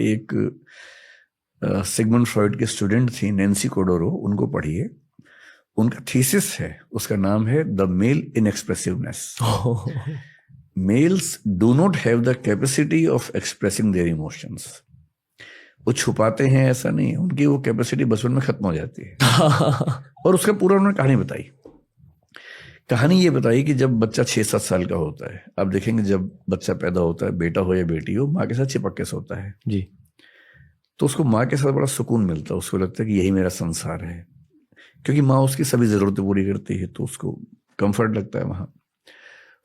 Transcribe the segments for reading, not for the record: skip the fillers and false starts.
कोई एक Sigmund Freud के स्टूडेंट थी नैन्सी कोडोरो, उनको पढ़िए। उनका थीसिस है, उसका नाम है the male inexpressiveness. Males do not have the capacity of expressing their emotions. वो छुपाते हैं ऐसा नहीं है, उनकी वो कैपेसिटी बचपन में खत्म हो जाती है। और उसका पूरा उन्होंने कहानी बताई। कहानी ये बताई कि जब बच्चा 6-7 साल का होता है, आप देखेंगे जब बच्चा पैदा होता है, बेटा हो या बेटी हो, माँ के साथ चिपक के सोता है जी। तो उसको माँ के साथ बड़ा सुकून मिलता है, उसको लगता है कि यही मेरा संसार है, क्योंकि माँ उसकी सभी जरूरतें पूरी करती है, तो उसको कंफर्ट लगता है वहां।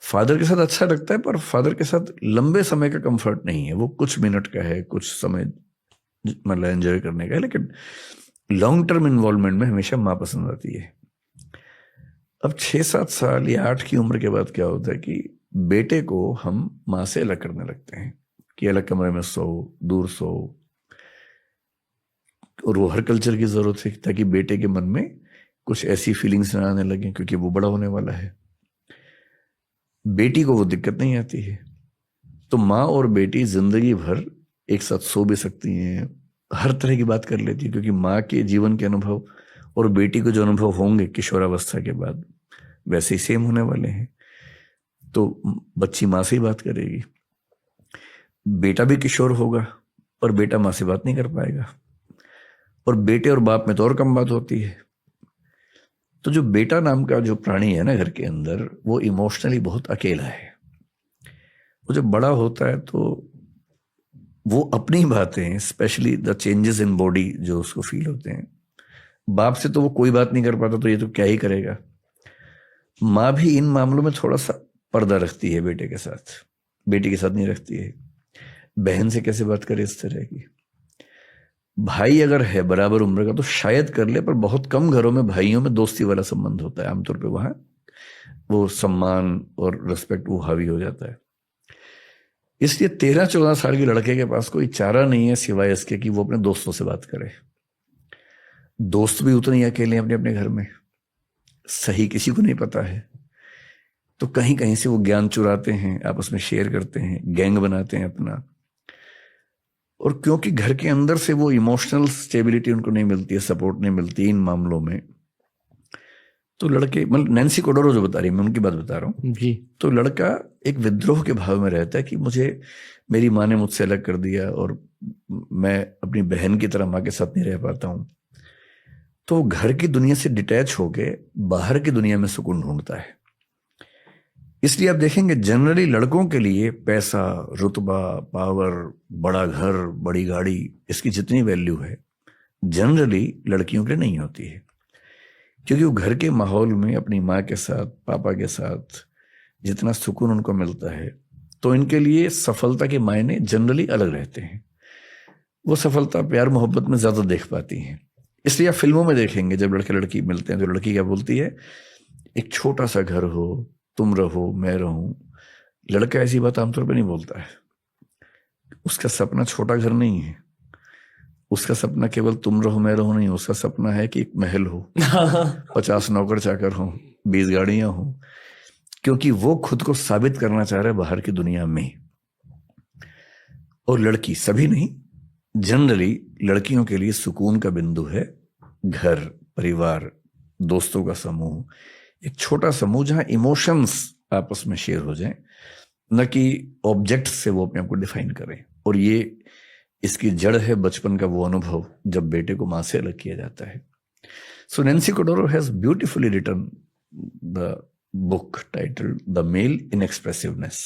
फादर के साथ अच्छा लगता है, पर फादर के साथ लंबे समय का कंफर्ट नहीं है, वो कुछ मिनट का है, कुछ समय मतलब एंजॉय करने का है, लेकिन लॉन्ग टर्म इन्वॉल्वमेंट में हमेशा माँ पसंद आती है। अब 6-7 साल या 8 की उम्र के बाद क्या होता है कि बेटे को हम माँ से अलग करने लगते हैं कि अलग कमरे में सो, दूर सो। और वो हर कल्चर की जरूरत है ताकि बेटे के मन में कुछ ऐसी फीलिंग्स ना आने लगे, क्योंकि वो बड़ा होने वाला है। बेटी को वो दिक्कत नहीं आती है, तो माँ और बेटी जिंदगी भर एक साथ सो भी सकती हैं, हर तरह की बात कर लेती है, क्योंकि माँ के जीवन के अनुभव और बेटी को जो अनुभव होंगे किशोरावस्था के बाद वैसे ही सेम होने वाले हैं। तो बच्ची माँ से ही बात करेगी, बेटा भी किशोर होगा पर बेटा माँ से बात नहीं कर पाएगा, और बेटे और बाप में तो और कम बात होती है। तो जो बेटा नाम का जो प्राणी है ना घर के अंदर, वो इमोशनली बहुत अकेला है। वो जब बड़ा होता है तो वो अपनी बातें, specially the changes in body जो उसको फील होते हैं, बाप से तो वो कोई बात नहीं कर पाता, तो ये तो क्या ही करेगा। माँ भी इन मामलों में थोड़ा सा पर्दा रखती है बेटे के साथ, बेटी के साथ नहीं रखती है। बहन से कैसे बात करे इस तरह की। भाई अगर है बराबर उम्र का तो शायद कर ले, पर बहुत कम घरों में भाइयों में दोस्ती वाला संबंध होता है। आमतौर पे वहां वो सम्मान और रिस्पेक्ट वो हावी हो जाता है। इसलिए 13-14 साल के लड़के के पास कोई चारा नहीं है सिवाय इसके कि वो अपने दोस्तों से बात करे। दोस्त भी उतने ही अकेले हैं अपने अपने घर में, सही किसी को नहीं पता है, तो कहीं कहीं से वो ज्ञान चुराते हैं, आपस में शेयर करते हैं, गैंग बनाते हैं अपना। और क्योंकि घर के अंदर से वो इमोशनल स्टेबिलिटी उनको नहीं मिलती है, सपोर्ट नहीं मिलती है इन मामलों में, तो लड़के, मतलब नैन्सी कोडोरो जो बता रही है, मैं उनकी बात बता रहा हूँ जी। तो लड़का एक विद्रोह के भाव में रहता है कि मुझे मेरी माँ ने मुझसे अलग कर दिया और मैं अपनी बहन की तरह माँ के साथ नहीं रह पाता हूँ। तो घर की दुनिया से डिटैच होके बाहर की दुनिया में सुकून ढूंढता है। इसलिए आप देखेंगे जनरली लड़कों के लिए पैसा, रुतबा, पावर, बड़ा घर, बड़ी गाड़ी, इसकी जितनी वैल्यू है जनरली लड़कियों के लिए नहीं होती है, क्योंकि वो घर के माहौल में अपनी माँ के साथ, पापा के साथ जितना सुकून उनको मिलता है, तो इनके लिए सफलता के मायने जनरली अलग रहते हैं। वो सफलता प्यार मोहब्बत में ज्यादा देख पाती हैं। इसलिए आप फिल्मों में देखेंगे जब लड़के लड़की मिलते हैं तो लड़की क्या बोलती है, एक छोटा सा घर हो, तुम रहो मैं रहूं। लड़का ऐसी बात आमतौर पर नहीं बोलता है। उसका सपना छोटा घर नहीं है, उसका सपना केवल तुम रहो मैं रहो नहीं, उसका सपना है कि एक महल हो, 50 नौकर चाकर हो, 20 गाड़ियां हो, क्योंकि वो खुद को साबित करना चाह रहा है बाहर की दुनिया में। और लड़की, सभी नहीं, जनरली लड़कियों के लिए सुकून का बिंदु है घर, परिवार, दोस्तों का समूह, एक छोटा समूह जहां इमोशंस आपस में शेयर हो जाएं, न कि ऑब्जेक्ट से वो अपने आप को डिफाइन करें। और ये इसकी जड़ है बचपन का वो अनुभव जब बेटे को मां से अलग किया जाता है। So Nancy Chodorow has beautifully written the book titled The Male Inexpressiveness.